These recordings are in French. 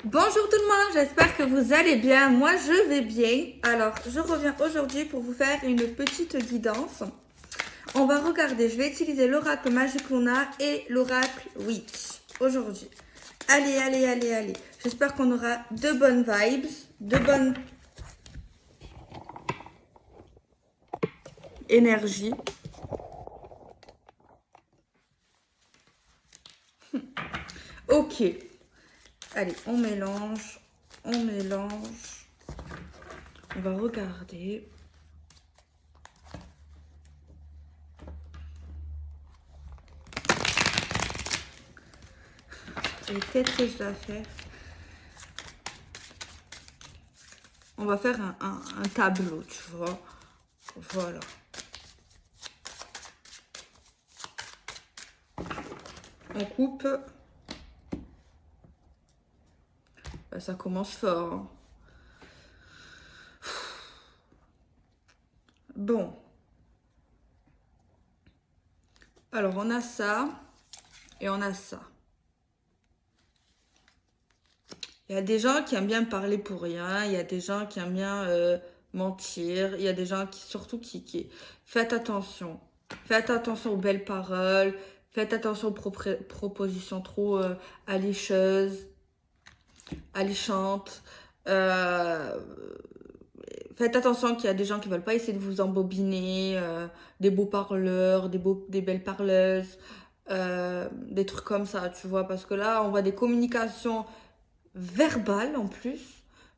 Bonjour tout le monde, j'espère que vous allez bien. Moi, je vais bien. Alors, je reviens aujourd'hui pour vous faire une petite guidance. On va regarder, je vais utiliser l'oracle Magic Luna et l'oracle Witch aujourd'hui. Allez, allez, allez, allez. J'espère qu'on aura de bonnes vibes, de bonnes énergies. Ok. Allez, on mélange, on mélange. On va regarder. Et qu'est-ce que je dois faire? On va faire un tableau, tu vois. Voilà. On coupe. Ben, ça commence fort. Hein. Bon. Alors, on a ça et on a ça. Il y a des gens qui aiment bien parler pour rien. Il y a des gens qui aiment bien mentir. Il y a des gens qui, surtout, qui... Faites attention. Faites attention aux belles paroles. Faites attention aux propositions trop allécheuses, alléchantes. Faites attention qu'il y a des gens qui veulent pas essayer de vous embobiner, des beaux parleurs, des belles parleuses, des trucs comme ça, tu vois. Parce que là, on voit des communications verbales en plus,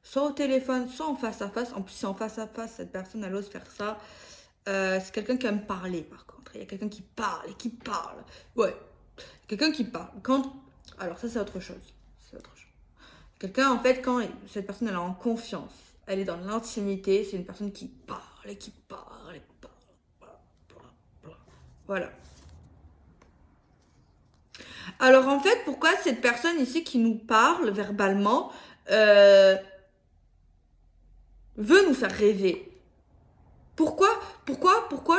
soit au téléphone, soit en face à face. En plus, si en face à face, cette personne, elle ose faire ça. C'est quelqu'un qui aime parler, par contre. Il y a quelqu'un qui parle et qui parle. Ouais, quelqu'un qui parle. Alors ça, c'est autre chose. C'est autre chose. Quelqu'un, en fait, quand cette personne, elle est en confiance, elle est dans l'intimité, c'est une personne qui parle et qui parle et parle. Voilà. Alors, en fait, pourquoi cette personne ici qui nous parle verbalement euh, veut nous faire rêver? Pourquoi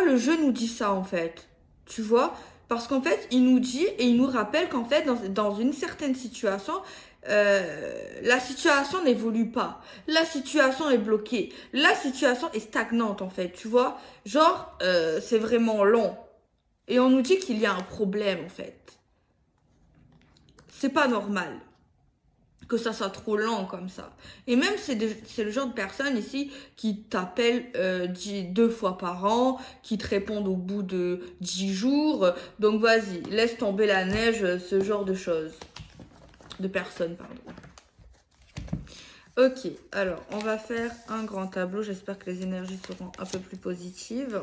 le jeu nous dit ça, en fait? Tu vois? Parce qu'en fait, il nous dit et il nous rappelle qu'en fait, dans une certaine situation, la situation n'évolue pas. La situation est bloquée. La situation est stagnante, en fait. Tu vois? Genre, c'est vraiment long. Et on nous dit qu'il y a un problème, en fait. C'est pas normal que ça soit trop lent comme ça. Et même, c'est le genre de personne ici qui t'appelle 2 fois par an, qui te répondent au bout de 10 jours. Donc vas-y, laisse tomber la neige, ce genre de choses. De personnes, pardon. Ok, alors on va faire un grand tableau. J'espère que les énergies seront un peu plus positives.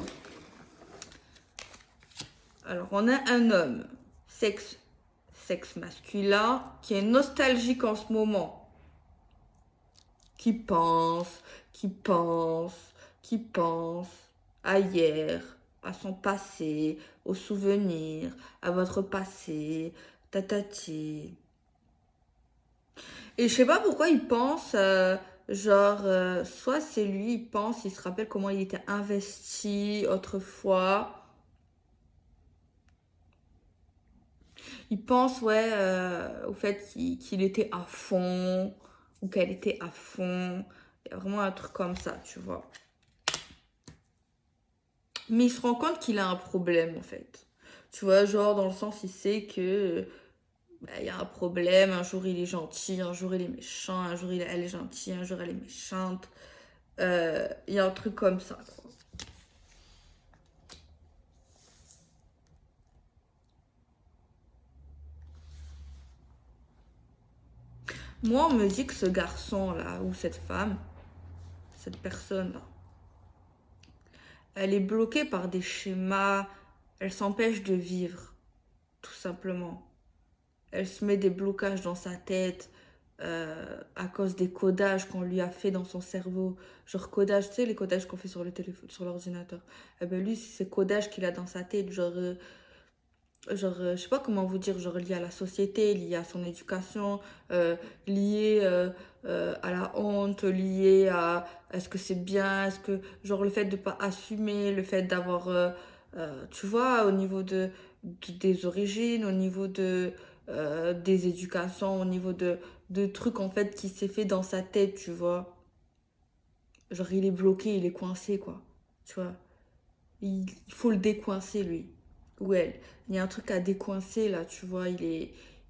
Alors, on a un homme, sexe masculin, qui est nostalgique en ce moment. Qui pense, qui pense, qui pense à hier, à son passé, aux souvenirs, à votre passé, tatati. Et je sais pas pourquoi il pense, soit c'est lui, il pense, il se rappelle comment il était investi autrefois. Il pense, ouais, au fait qu'il était à fond, ou qu'elle était à fond. Il y a vraiment un truc comme ça, tu vois. Mais il se rend compte qu'il a un problème, en fait. Tu vois, genre, dans le sens, il sait que bah, il y a un problème. Un jour, il est gentil, un jour, il est méchant, un jour, elle est gentille, un jour, elle est méchante. Il y a un truc comme ça, quoi. Moi, on me dit que ce garçon-là, ou cette femme, cette personne-là, elle est bloquée par des schémas, elle s'empêche de vivre, tout simplement. Elle se met des blocages dans sa tête à cause des codages qu'on lui a fait dans son cerveau. Genre codage, tu sais, les codages qu'on fait sur le téléphone, sur l'ordinateur. Eh ben lui, c'est ces codages qu'il a dans sa tête, je sais pas comment vous dire, genre lié à la société, lié à son éducation, lié à la honte, lié à est-ce que c'est bien, est-ce que, genre le fait de pas assumer, le fait d'avoir, tu vois, au niveau des origines, au niveau des éducations, au niveau de trucs en fait qui s'est fait dans sa tête, tu vois. Genre il est bloqué, il est coincé quoi. Tu vois. Il faut le décoincer lui. Ou elle. Il y a un truc à décoincer là, tu vois. Il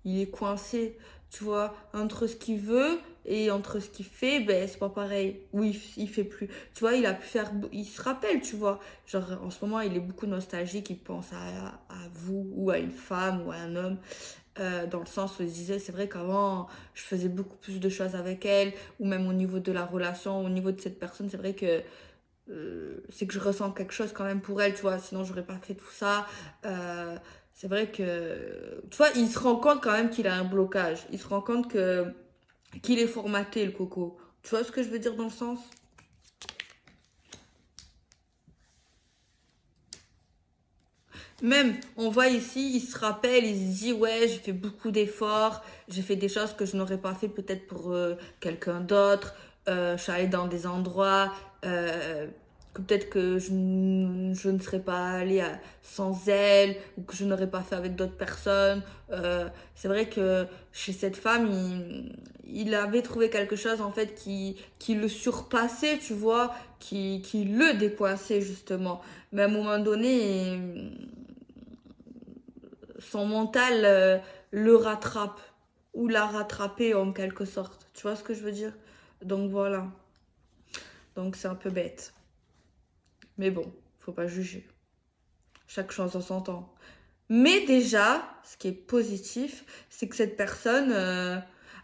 est coincé, tu vois, entre ce qu'il veut et entre ce qu'il fait, ben c'est pas pareil. Oui, il fait plus. Tu vois, il a pu faire. Il se rappelle, tu vois. Genre en ce moment, il est beaucoup nostalgique, il pense à vous ou à une femme ou à un homme. Dans le sens où il se disait, c'est vrai qu'avant, je faisais beaucoup plus de choses avec elle, ou même au niveau de la relation, au niveau de cette personne, c'est vrai que c'est que je ressens quelque chose quand même pour elle, tu vois, sinon j'aurais pas fait tout ça. Euh, c'est vrai que, tu vois, il se rend compte quand même qu'il a un blocage. Il se rend compte que qu'il est formaté, le coco. Tu vois ce que je veux dire dans le sens? Même, on voit ici, il se rappelle, il se dit, ouais, j'ai fait beaucoup d'efforts, j'ai fait des choses que je n'aurais pas fait peut-être pour quelqu'un d'autre. Je suis allée dans des endroits que peut-être que je ne serais pas allée sans elle ou que je n'aurais pas fait avec d'autres personnes. C'est vrai que chez cette femme, il avait trouvé quelque chose en fait qui le surpassait, tu vois, qui le décoinçait justement. Mais à un moment donné, son mental le rattrape ou l'a rattrapé en quelque sorte. Tu vois ce que je veux dire? Donc voilà. Donc c'est un peu bête. Mais bon, faut pas juger. Chaque chose en son temps. Mais déjà, ce qui est positif, c'est que cette personne.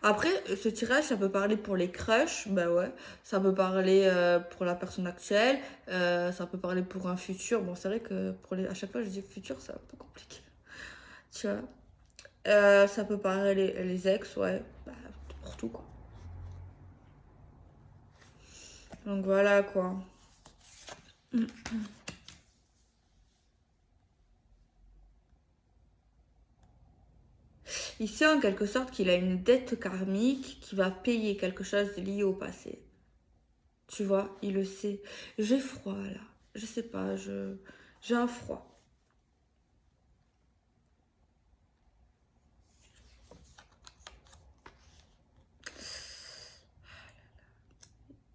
Après, ce tirage, ça peut parler pour les crushs, bah ouais. Ça peut parler pour la personne actuelle. Ça peut parler pour un futur. Bon, c'est vrai que à chaque fois, je dis futur, c'est un peu compliqué. Tu vois? Ça peut parler les ex, ouais. Bah, pour tout, quoi. Donc voilà, quoi. Il sait en quelque sorte qu'il a une dette karmique qui va payer quelque chose lié au passé. Tu vois, il le sait. J'ai froid, là. Je sais pas, j'ai un froid.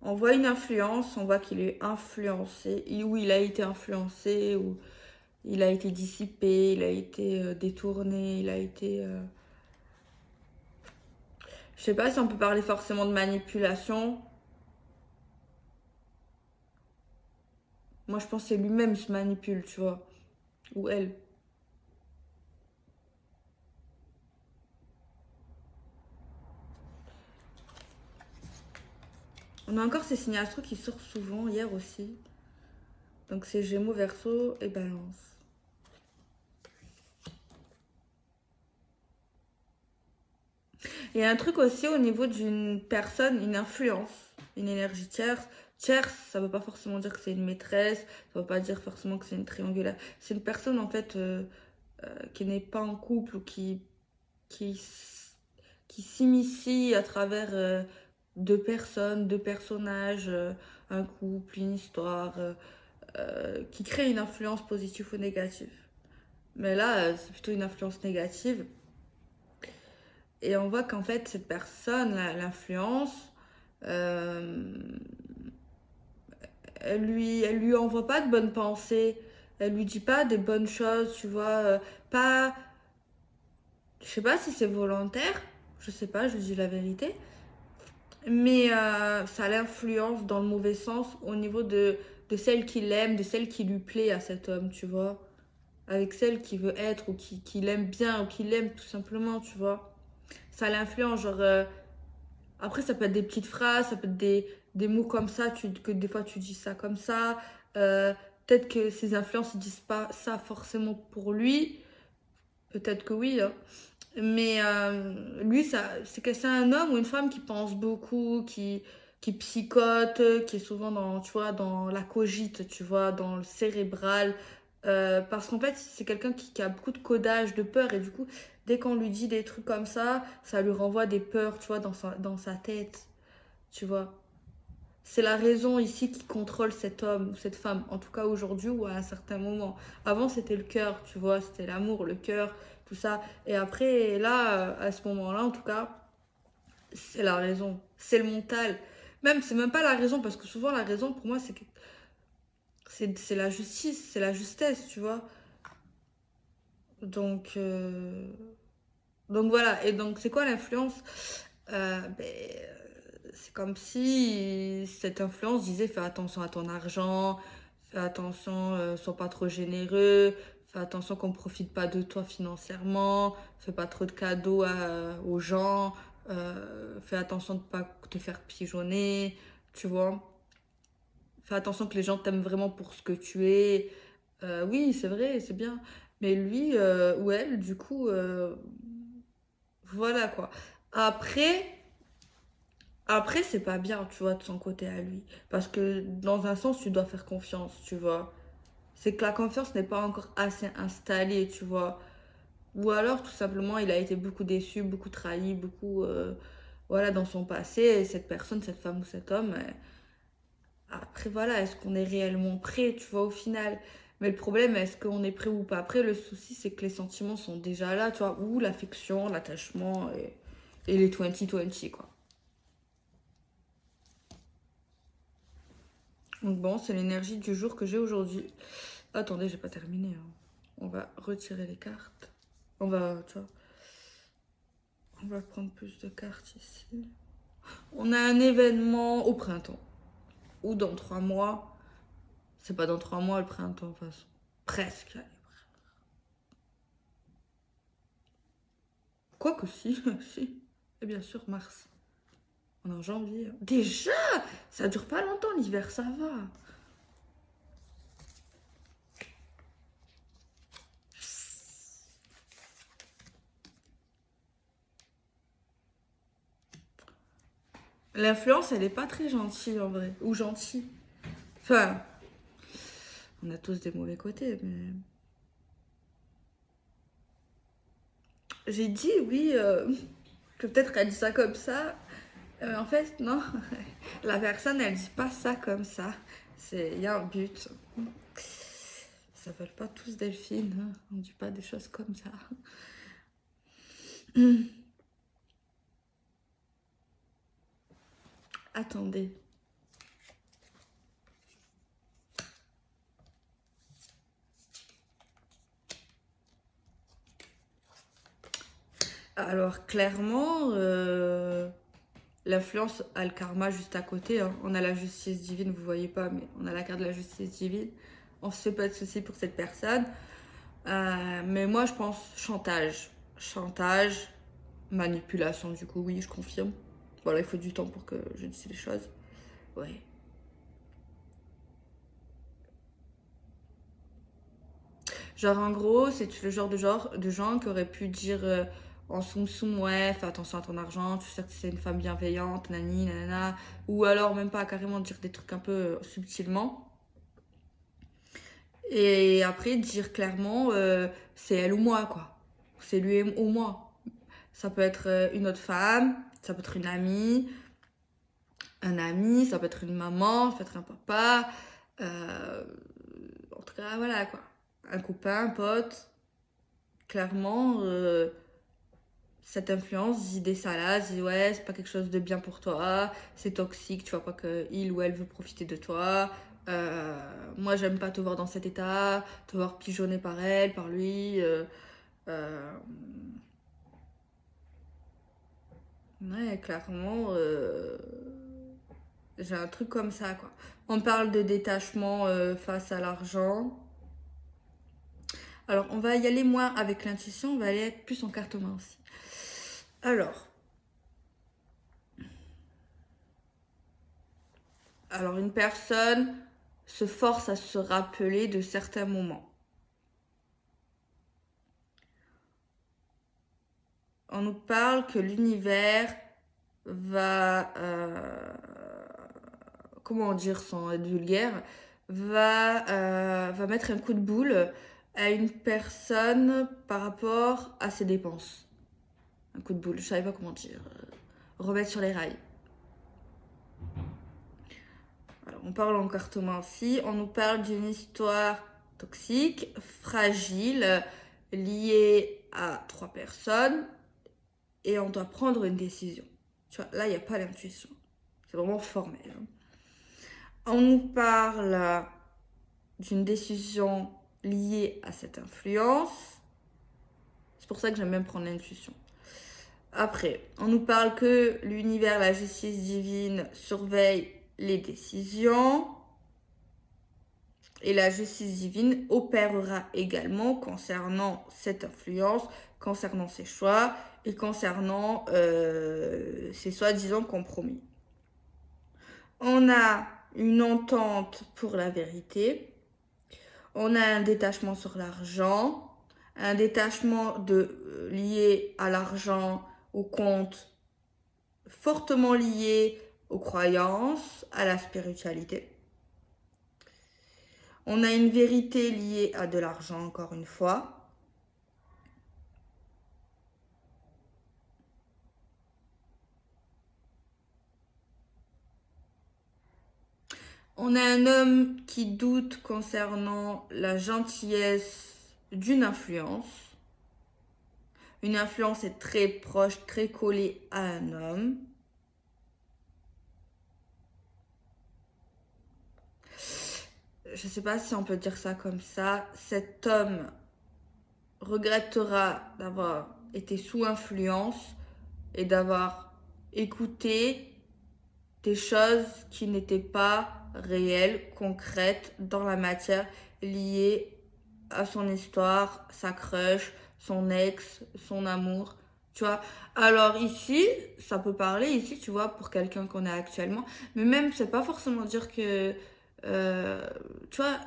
On voit une influence, on voit qu'il est influencé, ou il a été influencé, ou il a été dissipé, il a été détourné, il a été... Je sais pas si on peut parler forcément de manipulation. Moi, je pense que c'est lui-même se manipule, tu vois. Ou elle. On a encore ces signes astro qui sortent souvent, hier aussi. Donc c'est Gémeaux, Verseau et Balance. Il y a un truc aussi au niveau d'une personne, une influence, une énergie tierce. Tierce, ça veut pas forcément dire que c'est une maîtresse, ça veut pas dire forcément que c'est une triangulaire. C'est une personne en fait qui n'est pas en couple ou qui, qui s'initie à travers deux personnes, deux personnages, un couple, une histoire, qui crée une influence positive ou négative. Mais là, c'est plutôt une influence négative. Et on voit qu'en fait, cette personne, l'influence, euh, elle lui envoie pas de bonnes pensées. Elle lui dit pas des bonnes choses, tu vois. Pas. Je sais pas si c'est volontaire. Je sais pas, je dis la vérité. Mais ça l'influence dans le mauvais sens au niveau de celle qu'il aime, de celle qui lui plaît à cet homme, tu vois. Avec celle qui veut être ou qui l'aime bien ou qui l'aime tout simplement, tu vois. Ça l'influence, genre. Après, ça peut être des petites phrases, ça peut être des mots comme ça, que des fois tu dis ça comme ça. Euh, Peut-être que ses influences ne disent pas ça forcément pour lui. Peut-être que oui, hein. Mais lui, c'est un homme ou une femme qui pense beaucoup, qui psychote, qui est souvent dans, tu vois, dans la cogite, tu vois, dans le cérébral. Parce qu'en fait, c'est quelqu'un qui a beaucoup de codage, de peur. Et du coup, dès qu'on lui dit des trucs comme ça lui renvoie des peurs, tu vois, dans sa tête. Tu vois. C'est la raison ici qui contrôle cet homme ou cette femme, en tout cas aujourd'hui ou à un certain moment. Avant, c'était le cœur, tu vois, c'était l'amour, le cœur, tout ça. Et après, là, à ce moment-là, en tout cas, c'est la raison, c'est le mental. Même, c'est même pas la raison, parce que souvent la raison pour moi c'est la justice, c'est la justesse, tu vois. Donc, euh, donc voilà, et donc c'est quoi l'influence? C'est comme si cette influence disait fais attention à ton argent, fais attention, sois pas trop généreux, fais attention qu'on ne profite pas de toi financièrement, fais pas trop de cadeaux aux gens, fais attention de ne pas te faire pigeonner, tu vois. Fais attention que les gens t'aiment vraiment pour ce que tu es. Oui, c'est vrai, c'est bien. Mais lui ou elle, du coup, voilà quoi. Après, après c'est pas bien, tu vois, de son côté à lui. Parce que dans un sens, tu dois faire confiance, tu vois. C'est que la confiance n'est pas encore assez installée, tu vois. Ou alors, tout simplement, il a été beaucoup déçu, beaucoup trahi, beaucoup, voilà, dans son passé. Et cette personne, cette femme ou cet homme, après, voilà, est-ce qu'on est réellement prêt, tu vois, au final? Mais le problème, est-ce qu'on est prêt ou pas prêt? Le souci, c'est que les sentiments sont déjà là, tu vois, ou l'affection, l'attachement et les 20-20, quoi. Donc bon, c'est l'énergie du jour que j'ai aujourd'hui. Attendez, j'ai pas terminé, hein. On va retirer les cartes. On va, tu vois, on va prendre plus de cartes ici. On a un événement au printemps. Ou dans 3 mois. C'est pas dans 3 mois le printemps, de toute façon. Presque. Quoique si, si. Et bien sûr, mars. On est en janvier. Déjà. Ça dure pas longtemps l'hiver, ça va. L'influence, elle est pas très gentille en vrai. Ou gentille. Enfin, on a tous des mauvais côtés, mais. J'ai dit oui, que peut-être qu'elle dit ça comme ça. En fait, non. La personne, elle dit pas ça comme ça. Il y a un but. Ça s'appelle pas tous Delphine, hein. On dit pas des choses comme ça. Attendez. Alors, clairement, l'influence a le karma juste à côté, hein. On a la justice divine, vous voyez pas, mais on a la carte de la justice divine. On se fait pas de soucis pour cette personne. Mais moi, je pense chantage. Chantage, manipulation, du coup, oui, je confirme. Voilà, il faut du temps pour que je dise les choses. Ouais. Genre, en gros, c'est le genre de gens qui auraient pu dire en soum soum, ouais, fais attention à ton argent, tu sais que c'est une femme bienveillante, nani, nanana. Ou alors, même pas carrément dire des trucs un peu subtilement. Et après, dire clairement, c'est elle ou moi, quoi. C'est lui ou moi. Ça peut être une autre femme, ça peut être une amie, un ami, ça peut être une maman, ça peut être un papa. euh, En tout cas, voilà, quoi. Un copain, un pote. Clairement, cette influence dit des salades, dit ouais, c'est pas quelque chose de bien pour toi, c'est toxique, tu vois pas que il ou elle veut profiter de toi. Euh, Moi, j'aime pas te voir dans cet état, te voir pigeonné par elle, par lui. Euh, ouais, clairement, j'ai un truc comme ça, quoi. On parle de détachement face à l'argent. Alors, on va y aller moins avec l'intuition, on va aller être plus en carte main aussi. Alors, une personne se force à se rappeler de certains moments. On nous parle que l'univers va, comment dire sans être vulgaire, va mettre un coup de boule à une personne par rapport à ses dépenses. Un coup de boule, je savais pas comment dire. Remettre sur les rails. Alors, on parle en cartomancie, on nous parle d'une histoire toxique, fragile, liée à 3 personnes, et on doit prendre une décision. Tu vois, là, il n'y a pas d'intuition. C'est vraiment formel. Hein. On nous parle d'une décision liée à cette influence. C'est pour ça que j'aime même prendre l'intuition. Après, on nous parle que l'univers, la justice divine surveille les décisions. Et la justice divine opérera également concernant cette influence, concernant ses choix et concernant ses soi-disant compromis. On a une entente pour la vérité. On a un détachement sur l'argent, un détachement lié à l'argent, au compte, fortement lié aux croyances, à la spiritualité. On a une vérité liée à de l'argent, encore une fois. On a un homme qui doute concernant la gentillesse d'une influence. Une influence est très proche, très collée à un homme. Je ne sais pas si on peut dire ça comme ça. Cet homme regrettera d'avoir été sous influence et d'avoir écouté des choses qui n'étaient pas réelles, concrètes dans la matière, liées à son histoire, sa crush, son ex, son amour, tu vois. Alors ici, ça peut parler ici, tu vois, pour quelqu'un qu'on a actuellement, mais même, c'est pas forcément dire que, tu vois,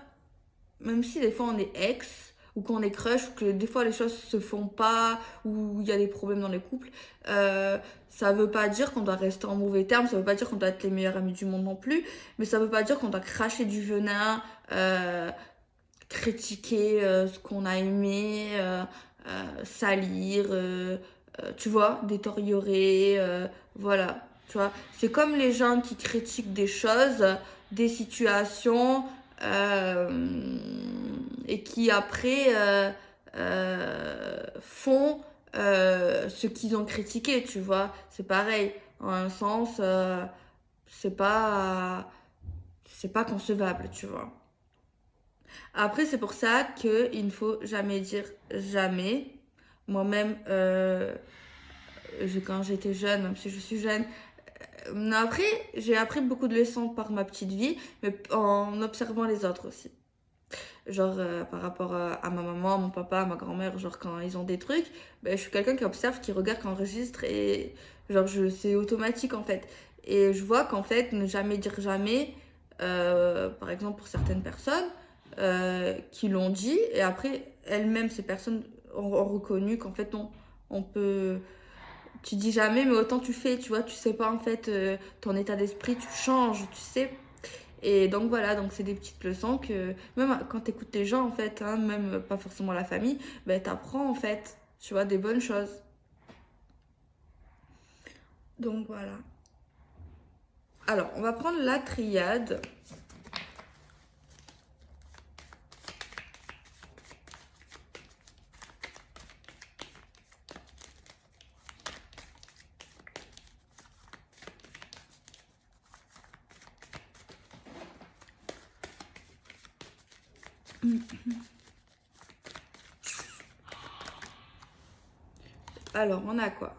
même si des fois on est ex, ou qu'on est crush, ou que des fois les choses se font pas, ou il y a des problèmes dans les couples, ça veut pas dire qu'on doit rester en mauvais termes, ça veut pas dire qu'on doit être les meilleurs amis du monde non plus, mais ça veut pas dire qu'on doit cracher du venin, critiquer ce qu'on a aimé, salir, tu vois, détériorer, voilà, tu vois. C'est comme les gens qui critiquent des choses, des situations, et qui après font ce qu'ils ont critiqué, tu vois. C'est pareil, en un sens, c'est pas concevable, tu vois. Après, c'est pour ça qu'il ne faut jamais dire jamais. Moi-même, quand j'étais jeune, même si je suis jeune, après, j'ai appris beaucoup de leçons par ma petite vie, mais en observant les autres aussi. Genre, par rapport à ma maman, à mon papa, à ma grand-mère, genre quand ils ont des trucs, ben, je suis quelqu'un qui observe, qui regarde, qui enregistre, et genre, c'est automatique en fait. Et je vois qu'en fait, ne jamais dire jamais, par exemple pour certaines personnes, qui l'ont dit, et après, elles-mêmes, ces personnes ont reconnu qu'en fait, non, on peut. Tu dis jamais, mais autant tu fais, tu vois, tu sais pas en fait ton état d'esprit, tu changes, tu sais. Et donc voilà, donc c'est des petites leçons que même quand t'écoutes les gens en fait, hein, même pas forcément la famille, ben t'apprends en fait, tu vois, des bonnes choses. Donc voilà. Alors, on va prendre la triade. Alors, on a quoi?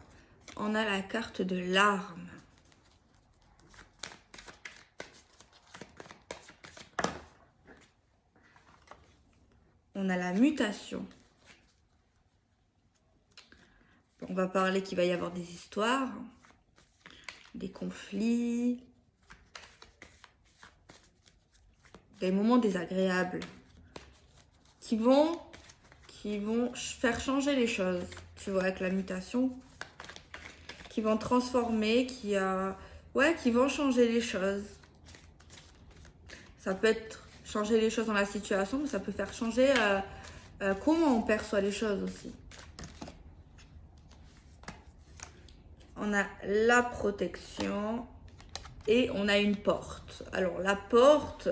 On a la carte de l'arme. On a la mutation. On va parler qu'il va y avoir des histoires, des conflits, des moments désagréables qui vont faire changer les choses, tu vois, avec la mutation, qui vont transformer, qui vont changer les choses. Ça peut être changer les choses dans la situation, mais ça peut faire changer comment on perçoit les choses aussi. On a la protection et on a une porte. Alors la porte,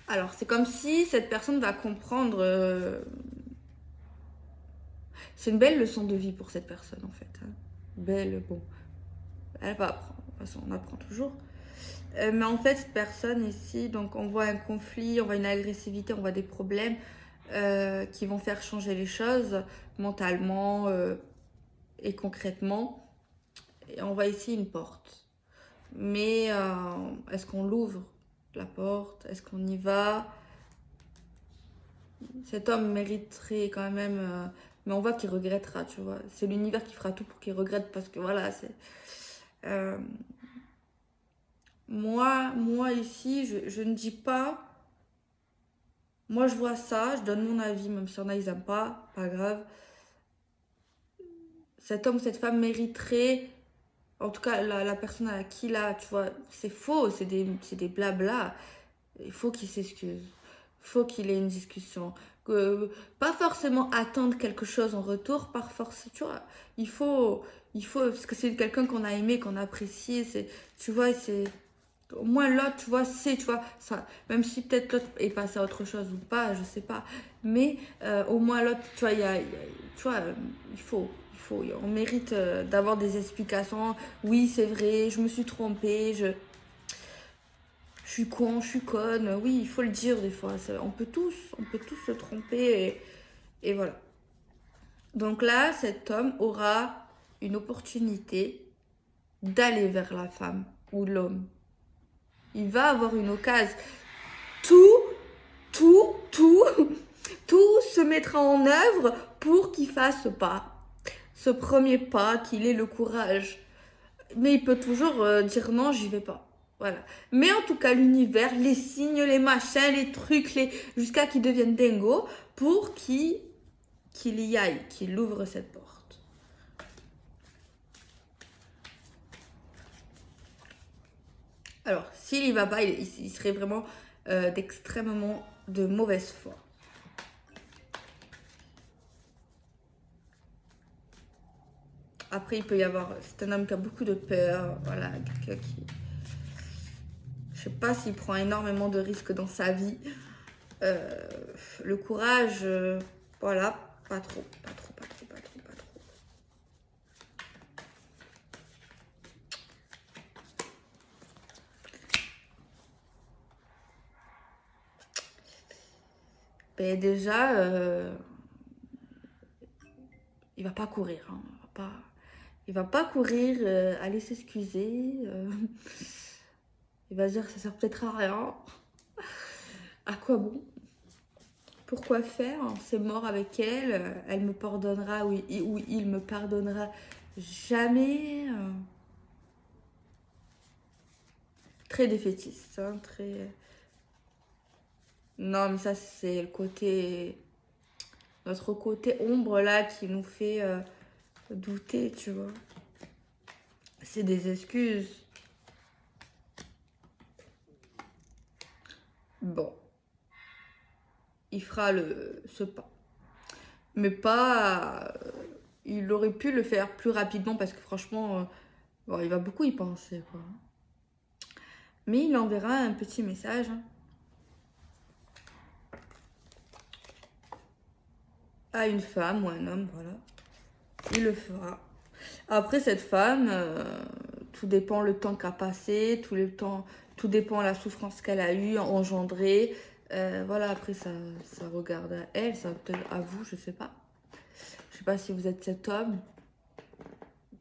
alors c'est comme si cette personne va comprendre C'est une belle leçon de vie pour cette personne, en fait. Hein. Belle, bon. Elle va apprendre. De toute façon, on apprend toujours. Mais en fait, cette personne ici, donc on voit un conflit, on voit une agressivité, on voit des problèmes qui vont faire changer les choses mentalement et concrètement. Et on voit ici une porte. Mais est-ce qu'on l'ouvre, la porte? Est-ce qu'on y va? Cet homme mériterait quand même... mais on voit qu'il regrettera, tu vois. C'est l'univers qui fera tout pour qu'il regrette parce que voilà, c'est... moi ici, je ne dis pas... Moi, je vois ça, je donne mon avis, même si y en a, ils n'aiment pas grave. Cet homme ou cette femme mériterait... En tout cas, la personne à qui là, tu vois, c'est faux, c'est des blabla. Il faut qu'il s'excuse. Il faut qu'il ait une discussion. Pas forcément attendre quelque chose en retour, par force, tu vois. Parce que c'est quelqu'un qu'on a aimé, qu'on a apprécié, tu vois, c'est... Au moins l'autre, tu vois, tu vois, ça, même si peut-être l'autre est passé à autre chose ou pas, je sais pas. Mais au moins l'autre, tu vois, tu vois, on mérite d'avoir des explications. Oui, c'est vrai, je me suis trompée, je suis con, je suis conne. Oui, il faut le dire des fois. On peut tous se tromper et voilà. Donc là, cet homme aura une opportunité d'aller vers la femme ou l'homme. Il va avoir une occasion. Tout, tout, tout se mettra en œuvre pour qu'il fasse pas. Ce premier pas, qu'il ait le courage. Mais il peut toujours dire non, j'y vais pas. Voilà. Mais en tout cas, l'univers, les signes, les machins, les trucs, jusqu'à qu'il devienne dingo pour qu'il y aille, qu'il ouvre cette porte. Alors, s'il y va pas, il serait vraiment d'extrêmement de mauvaise foi. Après, il peut y avoir... C'est un homme qui a beaucoup de peur. Voilà, quelqu'un qui... Je sais pas s'il prend énormément de risques dans sa vie. Le courage, voilà, pas trop. Ben déjà, il va pas courir. Hein. Il va pas courir, aller s'excuser. Il va se dire ça sert peut-être à rien. À quoi bon? Pourquoi faire? C'est mort avec elle. Elle me pardonnera ou il me pardonnera jamais. Très défaitiste, hein, très... Non, mais ça, c'est le côté... Notre côté ombre, là, qui nous fait douter, tu vois. C'est des excuses. Bon. Il fera ce pas. Mais pas... il aurait pu le faire plus rapidement parce que franchement, bon, il va beaucoup y penser, quoi. Mais il enverra un petit message. Hein, à une femme ou un homme, voilà. Il le fera. Après, cette femme, tout dépend le temps qu'a passé, tout dépend la souffrance qu'elle a eue, engendrée. Voilà, après, ça regarde à elle, ça peut-être à vous, je sais pas. Je sais pas si vous êtes cet homme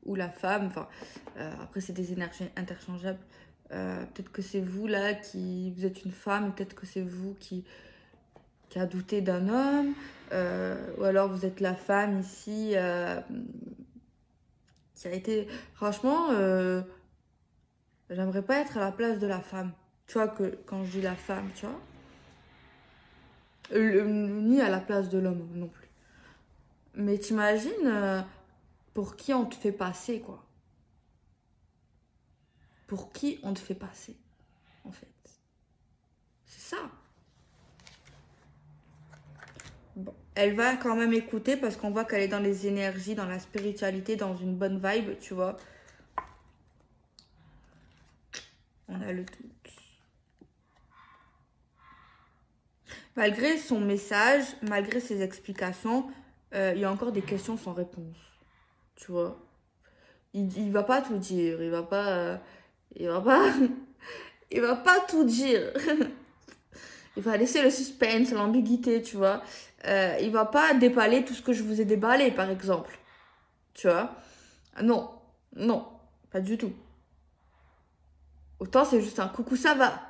ou la femme. Enfin, après, c'est des énergies interchangeables. Peut-être que c'est vous, là, vous êtes une femme, peut-être que c'est vous qui a douté d'un homme. Ou alors, vous êtes la femme ici... qui a été... Franchement, j'aimerais pas être à la place de la femme. Tu vois, que quand je dis la femme, tu vois. Ni à la place de l'homme non plus. Mais t'imagines pour qui on te fait passer, quoi. Pour qui on te fait passer, en fait. C'est ça. Bon. Elle va quand même écouter parce qu'on voit qu'elle est dans les énergies, dans la spiritualité, dans une bonne vibe, tu vois. On a le doute. Malgré son message, malgré ses explications, il y a encore des questions sans réponse. Tu vois. Il va pas tout dire. Il va pas. Il va pas. Il va pas tout dire. Il va laisser le suspense, l'ambiguïté, tu vois. Il va pas déballer tout ce que je vous ai déballé, par exemple. Tu vois. Non. Non. Pas du tout. Autant c'est juste un coucou, ça va.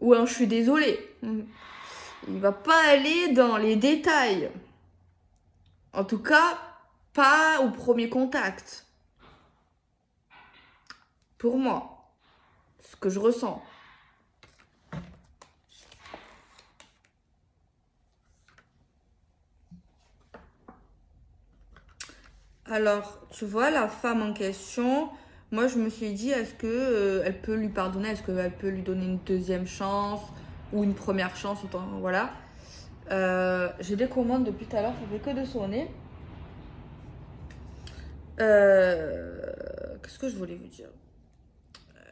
Ou un je suis désolée. Il va pas aller dans les détails. En tout cas, pas au premier contact. Pour moi. Ce que je ressens. Alors, tu vois, la femme en question, moi je me suis dit, est-ce que elle peut lui pardonner, est-ce qu'elle peut lui donner une deuxième chance ou une première chance, autant, voilà. J'ai des commandes depuis tout à l'heure, ça fait que de sonner. Qu'est-ce que je voulais vous dire?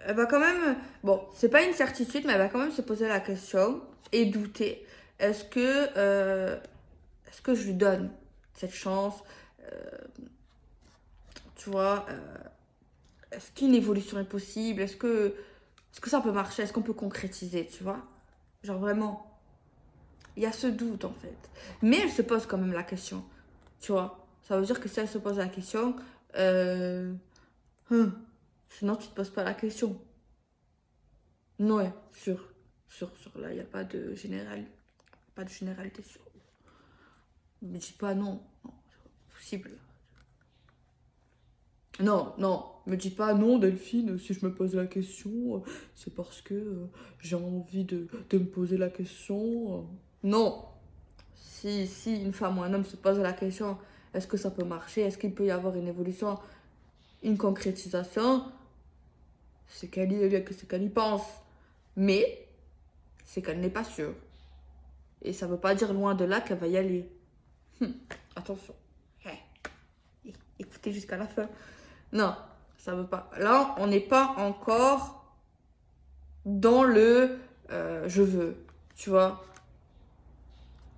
Elle va quand même, bon, c'est pas une certitude, mais elle va quand même se poser la question et douter. Est-ce que, euh, est-ce que je lui donne cette chance? Tu vois, est-ce qu'une évolution est possible? Est-ce que ça peut marcher? Est-ce qu'on peut concrétiser, tu vois? Genre vraiment, il y a ce doute en fait. Mais elle se pose quand même la question, tu vois? Ça veut dire que si elle se pose la question, euh, hum, sinon tu te poses pas la question. Non, ouais, sur là, il n'y a pas de pas de généralité sur. Ne me dis pas non, non, c'est pas possible. Non, non, me dis pas non, Delphine, si je me pose la question, c'est parce que j'ai envie de me poser la question. Non, si une femme ou un homme se pose la question, est-ce que ça peut marcher? Est-ce qu'il peut y avoir une évolution, une concrétisation? C'est qu'elle y pense. Mais c'est qu'elle n'est pas sûre. Et ça veut pas dire loin de là qu'elle va y aller. Attention. Écoutez jusqu'à la fin. Non, ça veut pas. Là, on n'est pas encore dans le je veux. Tu vois?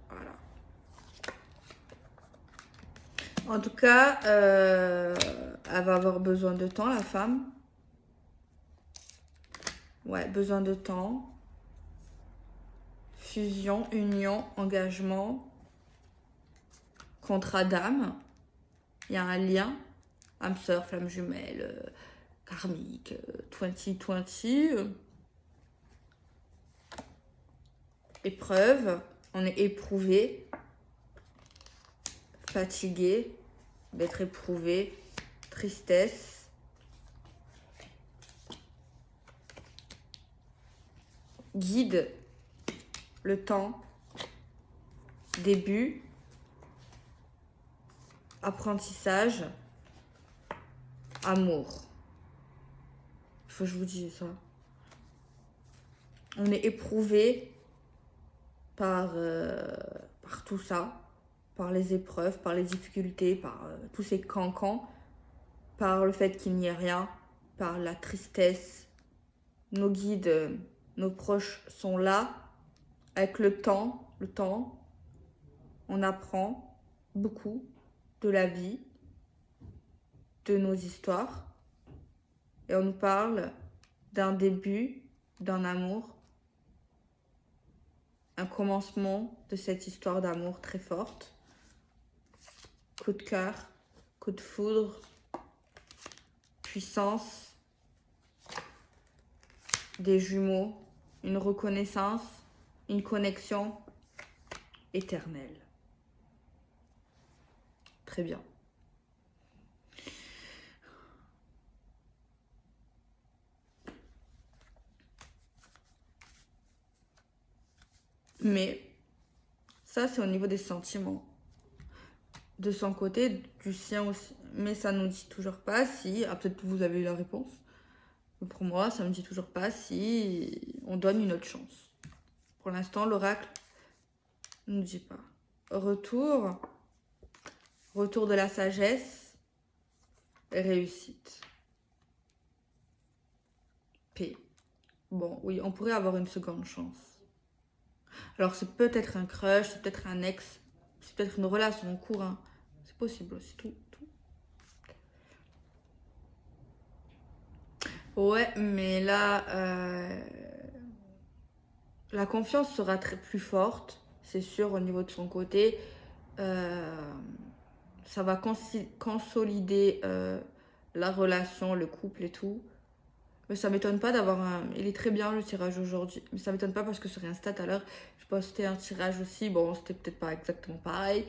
Voilà. En tout cas, elle va avoir besoin de temps, la femme. Ouais, besoin de temps. Fusion, union, engagement, contrat d'âme. Il y a un lien. Âme sœur, flamme jumelle, karmique, 2020. Épreuve. On est éprouvé, fatigué, d'être éprouvé, tristesse, guide, le temps, début, apprentissage, amour. Il faut que je vous dise ça. On est éprouvé par tout ça, par les épreuves, par les difficultés, par tous ces cancans, par le fait qu'il n'y ait rien, par la tristesse. Nos guides, nos proches sont là. Avec le temps, on apprend beaucoup de la vie, de nos histoires. Et on nous parle d'un début, d'un amour, un commencement de cette histoire d'amour très forte. Coup de cœur, coup de foudre, puissance, des jumeaux, une reconnaissance, une connexion éternelle. Très bien. Mais ça, c'est au niveau des sentiments. De son côté, du sien aussi. Mais ça nous dit toujours pas si. Ah, peut-être que vous avez eu la réponse. Mais pour moi, ça me dit toujours pas si on donne une autre chance. Pour l'instant, l'oracle ne nous dit pas. Retour de la sagesse, réussite. Paix. Bon, oui, on pourrait avoir une seconde chance. Alors, c'est peut-être un crush, c'est peut-être un ex, C'est peut-être une relation en cours, hein. C'est possible aussi, tout. Ouais, mais là, la confiance sera plus forte, c'est sûr, au niveau de son côté. Euh, Ça va consolider la relation, le couple et tout. Mais ça m'étonne pas d'avoir un... Il est très bien le tirage aujourd'hui. Mais ça m'étonne pas parce que sur Insta, tout à l'heure, je postais un tirage aussi. Bon, c'était peut-être pas exactement pareil.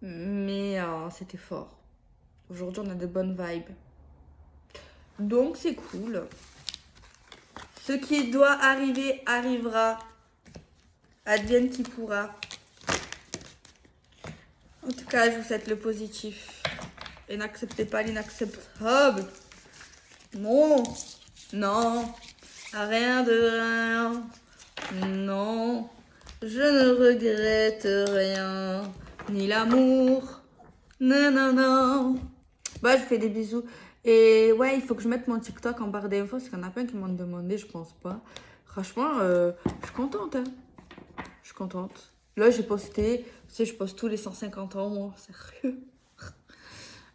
Mais c'était fort. Aujourd'hui, on a de bonnes vibes. Donc, c'est cool. Ce qui doit arriver, arrivera. Advienne qui pourra. En tout cas, je vous souhaite le positif. Et n'acceptez pas l'inacceptable. Non. Non. Rien de rien. Non. Je ne regrette rien. Ni l'amour. Non, non, non. Bah, je fais des bisous. Et ouais, il faut que je mette mon TikTok en barre d'infos parce qu'il y en a plein qui m'ont demandé, je pense pas. Franchement, je suis contente, hein. Je suis contente. Là, j'ai posté, tu sais, je poste tous les 150 ans, moi, sérieux.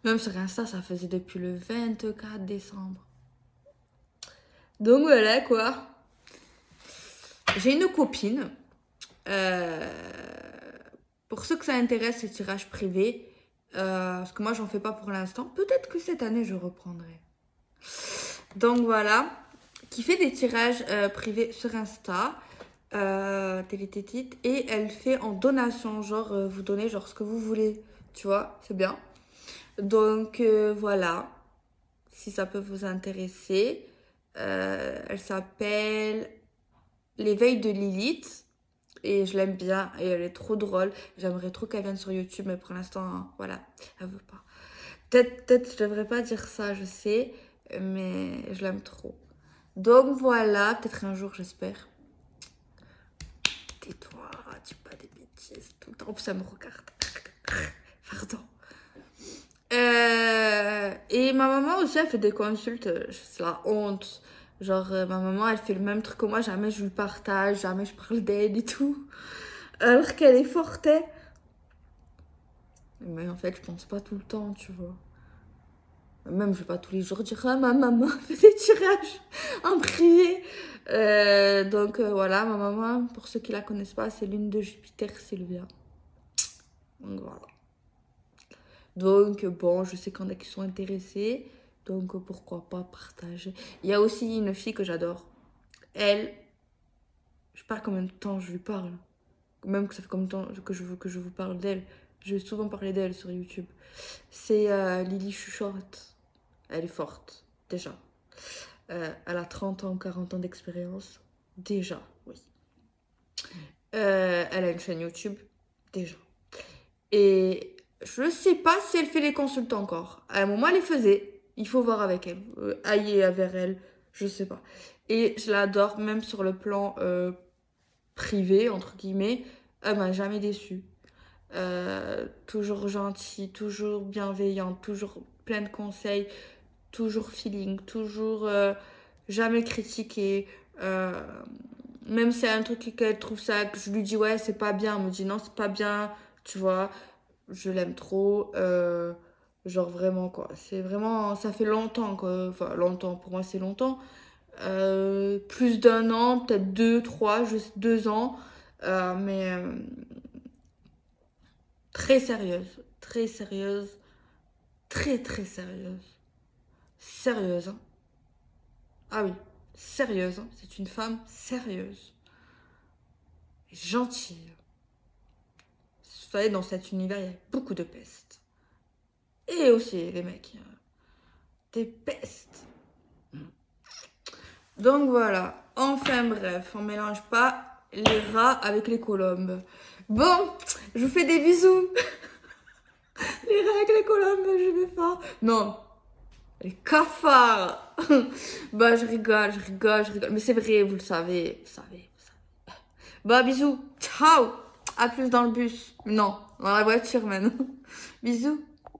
Même sur Insta, ça faisait depuis le 24 décembre. Donc voilà, quoi. J'ai une copine. Pour ceux que ça intéresse, les tirages privés. Parce que moi, j'en fais pas pour l'instant. Peut-être que cette année, je reprendrai. Donc voilà. Qui fait des tirages privés sur Insta. Télététite. Et elle fait en donation. Genre, vous donnez genre ce que vous voulez. Tu vois, c'est bien. Donc voilà. Si ça peut vous intéresser. Elle s'appelle L'éveil de Lilith. Et je l'aime bien. Et elle est trop drôle. J'aimerais trop qu'elle vienne sur YouTube. Mais pour l'instant, hein, voilà. Elle veut pas. Peut-être je devrais pas dire ça, je sais. Mais je l'aime trop. Donc voilà. Peut-être un jour, j'espère. Tais-toi. Dis pas des bêtises tout le temps. Oh, ça me regarde. Pardon. Et ma maman aussi, elle fait des consultes. C'est la honte. Genre, ma maman, elle fait le même truc que moi. Jamais je lui partage, jamais je parle d'elle et tout. Alors qu'elle est forte. Hein. Mais en fait, je pense pas tout le temps, tu vois. Même, je vais pas tous les jours dire, ah, ma maman fait des tirages en privé. Donc, voilà, ma maman, pour ceux qui la connaissent pas, c'est l'une de Jupiter, Sylvia. Donc, voilà. Donc, bon, je sais qu'il y en a qui sont intéressés. Donc, pourquoi pas partager. Il y a aussi une fille que j'adore. Elle, je sais pas combien de temps je lui parle. Même que ça fait combien de temps que je vous parle d'elle. Je vais souvent parler d'elle sur YouTube. C'est Lily Chuchotte. Elle est forte, déjà. Elle a 30 ans, 40 ans d'expérience. Déjà, oui. Elle a une chaîne YouTube. Déjà. Et je sais pas si elle fait les consultes encore. À un moment, elle les faisait. Il faut voir avec elle. Aller vers elle. Je sais pas. Et je l'adore, même sur le plan privé, entre guillemets. Elle m'a jamais déçue. Toujours gentille, toujours bienveillante, toujours plein de conseils, toujours feeling, toujours jamais critiquée. Même si c'est un truc qu'elle trouve ça, que je lui dis ouais, c'est pas bien, elle me dit non, c'est pas bien, tu vois. Je l'aime trop. Genre vraiment quoi. C'est vraiment. Ça fait longtemps quoi. Enfin, longtemps. Pour moi, c'est longtemps. Plus d'un an, peut-être 2, 3, juste 2 ans. Mais très sérieuse. Très sérieuse. Très très sérieuse. Sérieuse, hein. Ah oui. Sérieuse, hein. C'est une femme sérieuse. Gentille. Vous savez, dans cet univers, il y a beaucoup de pestes. Et aussi les mecs. Des pestes. Donc voilà. Enfin bref, on mélange pas les rats avec les colombes. Bon, je vous fais des bisous. Les rats avec les colombes, je vais pas. Non, les cafards. Bah je rigole, je rigole, je rigole. Mais c'est vrai, vous le savez, vous savez, vous savez. Bah bisous, ciao. À plus dans le bus. Non, dans la voiture maintenant. Bisous.